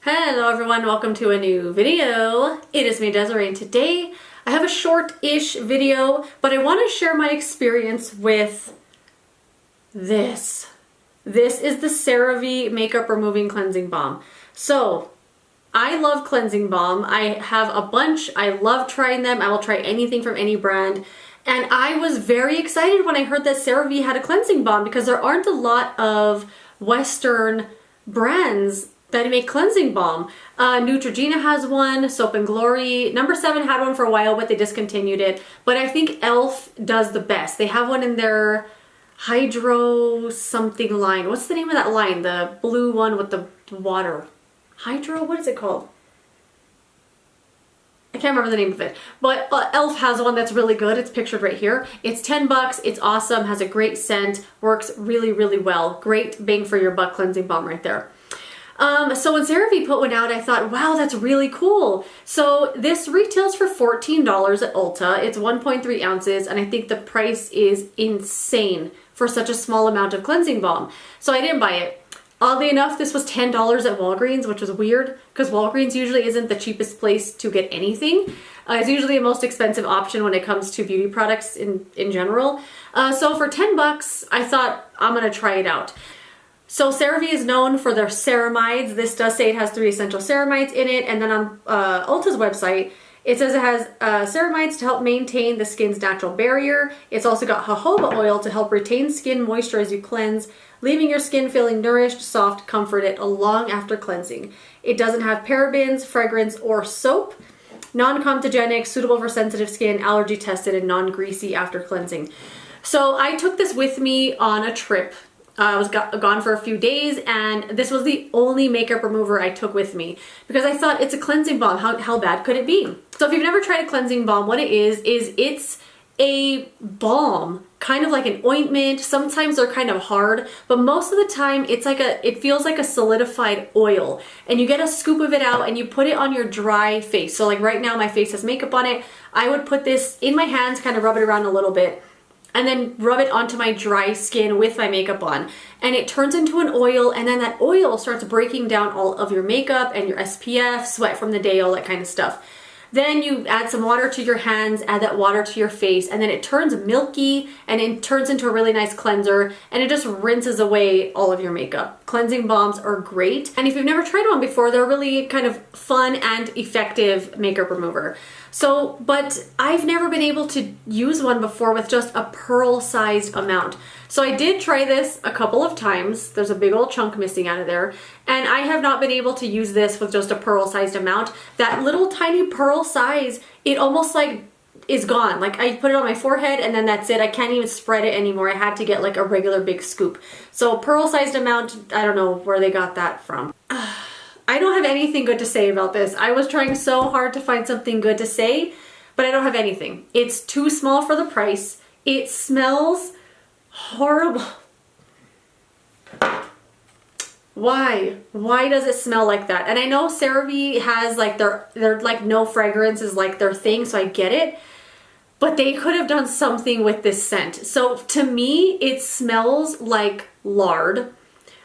Hello everyone, welcome to a new video. It is me, Desiree, and today I have a short-ish video, but I want to share my experience with this. This is the CeraVe Makeup Removing Cleansing Balm. So, I love cleansing balm. I have a bunch. I love trying them. I will try anything from any brand. And I was very excited when I heard that CeraVe had a cleansing balm because there aren't a lot of Western brands that make cleansing balm. Neutrogena has one, Soap and Glory. Number 7 had one for a while, but they discontinued it. But I think e.l.f. does the best. They have one in their Hydro something line. What's the name of that line? The blue one with the water. Hydro? What is it called? I can't remember the name of it. But e.l.f. has one that's really good. It's pictured right here. It's 10 bucks. It's awesome. Has a great scent. Works really, really well. Great bang for your buck cleansing balm right there. So when CeraVe put one out, I thought, wow, that's really cool. So this retails for $14 at Ulta. It's 1.3 ounces, and I think the price is insane for such a small amount of cleansing balm. So I didn't buy it. Oddly enough, this was $10 at Walgreens, which was weird because Walgreens usually isn't the cheapest place to get anything. It's usually the most expensive option when it comes to beauty products in general. So for 10 bucks, I thought I'm gonna try it out. So CeraVe is known for their ceramides. This does say it has 3 essential ceramides in it. And then on Ulta's website, it says it has ceramides to help maintain the skin's natural barrier. It's also got jojoba oil to help retain skin moisture as you cleanse, leaving your skin feeling nourished, soft, comforted long after cleansing. It doesn't have parabens, fragrance, or soap. Non-comedogenic, suitable for sensitive skin, allergy tested, and non-greasy after cleansing. So I took this with me on a trip. I was gone for a few days, and this was the only makeup remover I took with me because I thought it's a cleansing balm. How bad could it be? So if you've never tried a cleansing balm, what it is it's a balm, kind of like an ointment. Sometimes they're kind of hard, but most of the time it feels like a solidified oil, and you get a scoop of it out and you put it on your dry face. So like right now my face has makeup on it. I would put this in my hands, kind of rub it around a little bit, and then rub it onto my dry skin with my makeup on. And it turns into an oil, and then that oil starts breaking down all of your makeup and your SPF, sweat from the day, all that kind of stuff. Then you add some water to your hands, add that water to your face, and then it turns milky and it turns into a really nice cleanser, and it just rinses away all of your makeup. Cleansing balms are great, and if you've never tried one before, they're really kind of fun and effective makeup remover. So, but I've never been able to use one before with just a pearl-sized amount. So I did try this a couple of times. There's a big old chunk missing out of there. And I have not been able to use this with just a pearl-sized amount. That little tiny pearl size, it almost like is gone. Like I put it on my forehead and then that's it. I can't even spread it anymore. I had to get like a regular big scoop. So pearl-sized amount, I don't know where they got that from. I don't have anything good to say about this. I was trying so hard to find something good to say, but I don't have anything. It's too small for the price. It smells horrible. Why? Why does it smell like that? And I know CeraVe has like their like no fragrance is like their thing, so I get it. But they could have done something with this scent. So to me, it smells like lard.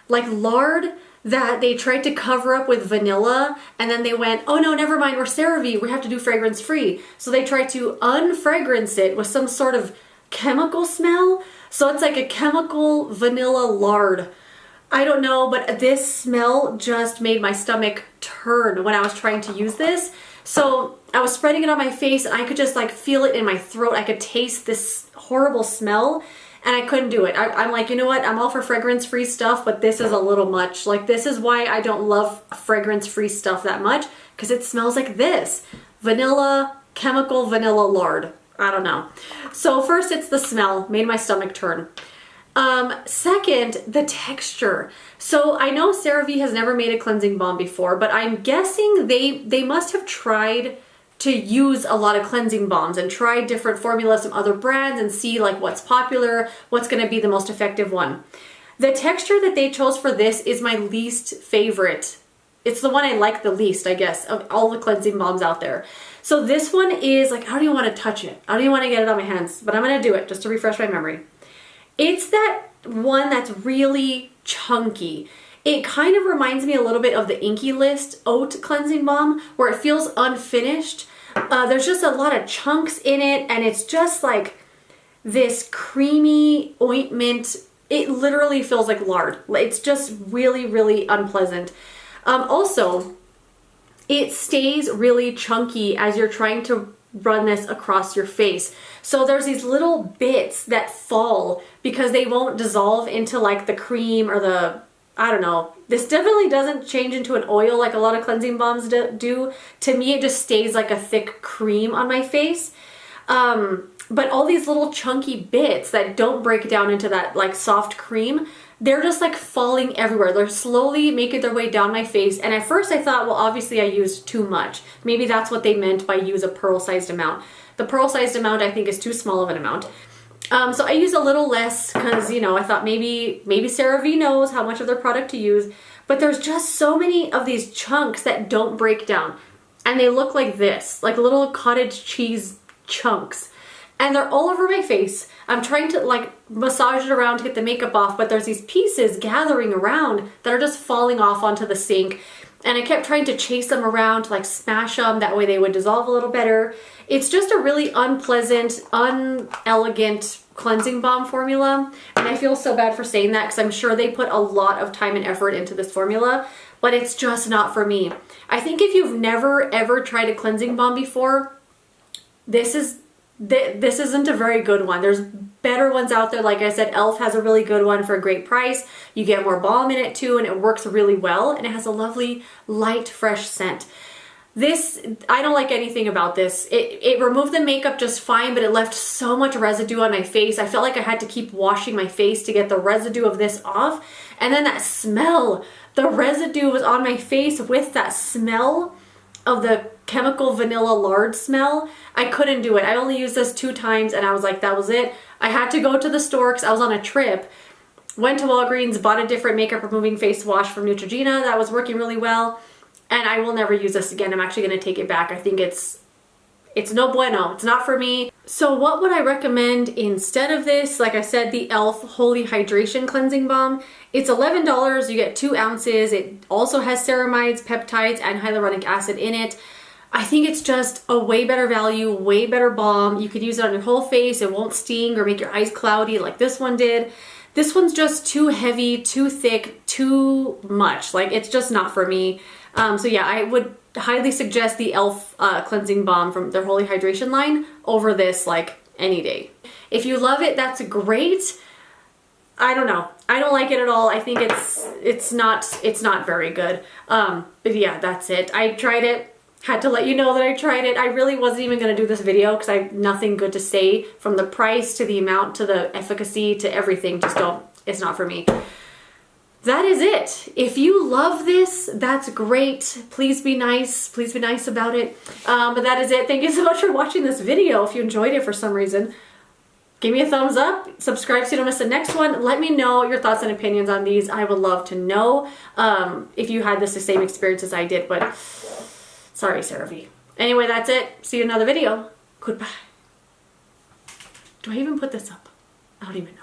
Like lard that they tried to cover up with vanilla, and then they went, oh no, never mind, we're CeraVe, we have to do fragrance free. So they tried to unfragrance it with some sort of chemical smell. So it's like a chemical vanilla lard. I don't know, but this smell just made my stomach turn when I was trying to use this. So I was spreading it on my face and I could just like feel it in my throat. I could taste this horrible smell. And I couldn't do it. I'm like, you know what? I'm all for fragrance-free stuff, but this is a little much. Like, this is why I don't love fragrance-free stuff that much, because it smells like this. Vanilla, chemical vanilla lard. I don't know. So first, it's the smell. Made my stomach turn. Second, the texture. So I know CeraVe has never made a cleansing balm before, but I'm guessing they must have tried to use a lot of cleansing balms and try different formulas from other brands and see like what's popular, what's going to be the most effective one. The texture that they chose for this is my least favorite. It's the one I like the least, I guess, of all the cleansing balms out there. So this one is like, I don't even want to touch it. I don't even want to get it on my hands, but I'm going to do it just to refresh my memory. It's that one that's really chunky. It kind of reminds me a little bit of the Inky List Oat Cleansing Balm, where it feels unfinished. There's just a lot of chunks in it, and it's just like this creamy ointment. It literally feels like lard. It's just really, really unpleasant. Also, it stays really chunky as you're trying to run this across your face. So there's these little bits that fall because they won't dissolve into like the cream or the, I don't know. This definitely doesn't change into an oil like a lot of cleansing balms do. To me, it just stays like a thick cream on my face. But all these little chunky bits that don't break down into that like soft cream, they're just like falling everywhere. They're slowly making their way down my face. And at first I thought, well, obviously I used too much. Maybe that's what they meant by use a pearl-sized amount. The pearl-sized amount I think is too small of an amount. So I used a little less because, you know, I thought maybe CeraVe knows how much of their product to use. But there's just so many of these chunks that don't break down. And they look like this, like little cottage cheese chunks. And they're all over my face. I'm trying to like massage it around to get the makeup off, but there's these pieces gathering around that are just falling off onto the sink. And I kept trying to chase them around to like smash them. That way they would dissolve a little better. It's just a really unpleasant, unelegant cleansing balm formula. And I feel so bad for saying that because I'm sure they put a lot of time and effort into this formula, but it's just not for me. I think if you've never ever tried a cleansing balm before, this isn't a very good one. There's better ones out there. Like I said, e.l.f. has a really good one for a great price. You get more balm in it too, and it works really well, and it has a lovely, light, fresh scent. This, I don't like anything about this. It removed the makeup just fine, but it left so much residue on my face. I felt like I had to keep washing my face to get the residue of this off. And then that smell, the residue was on my face with that smell of the chemical vanilla lard smell. I couldn't do it. I only used this 2 times and I was like, that was it. I had to go to the store because I was on a trip. Went to Walgreens, bought a different makeup removing face wash from Neutrogena that was working really well. And I will never use this again. I'm actually going to take it back. I think it's no bueno. It's not for me. So what would I recommend instead of this? Like I said, the e.l.f. Holy Hydration Cleansing Balm. It's $11. You get 2 ounces. It also has ceramides, peptides, and hyaluronic acid in it. I think it's just a way better value, way better balm. You could use it on your whole face. It won't sting or make your eyes cloudy like this one did. This one's just too heavy, too thick, too much. Like, it's just not for me. So yeah, I would highly suggest the e.l.f. Cleansing Balm from their Holy Hydration line over this, like, any day. If you love it, that's great. I don't know. I don't like it at all. I think it's not very good. But yeah, that's it. I tried it. Had to let you know that I tried it. I really wasn't even going to do this video because I have nothing good to say, from the price to the amount to the efficacy to everything. Just don't. It's not for me. That is it. If you love this, that's great. Please be nice. Please be nice about it. But that is it. Thank you so much for watching this video. If you enjoyed it for some reason, give me a thumbs up. Subscribe so you don't miss the next one. Let me know your thoughts and opinions on these. I would love to know if you had the same experience as I did, but sorry, CeraVe. Anyway, that's it. See you in another video. Goodbye. Do I even put this up? I don't even know.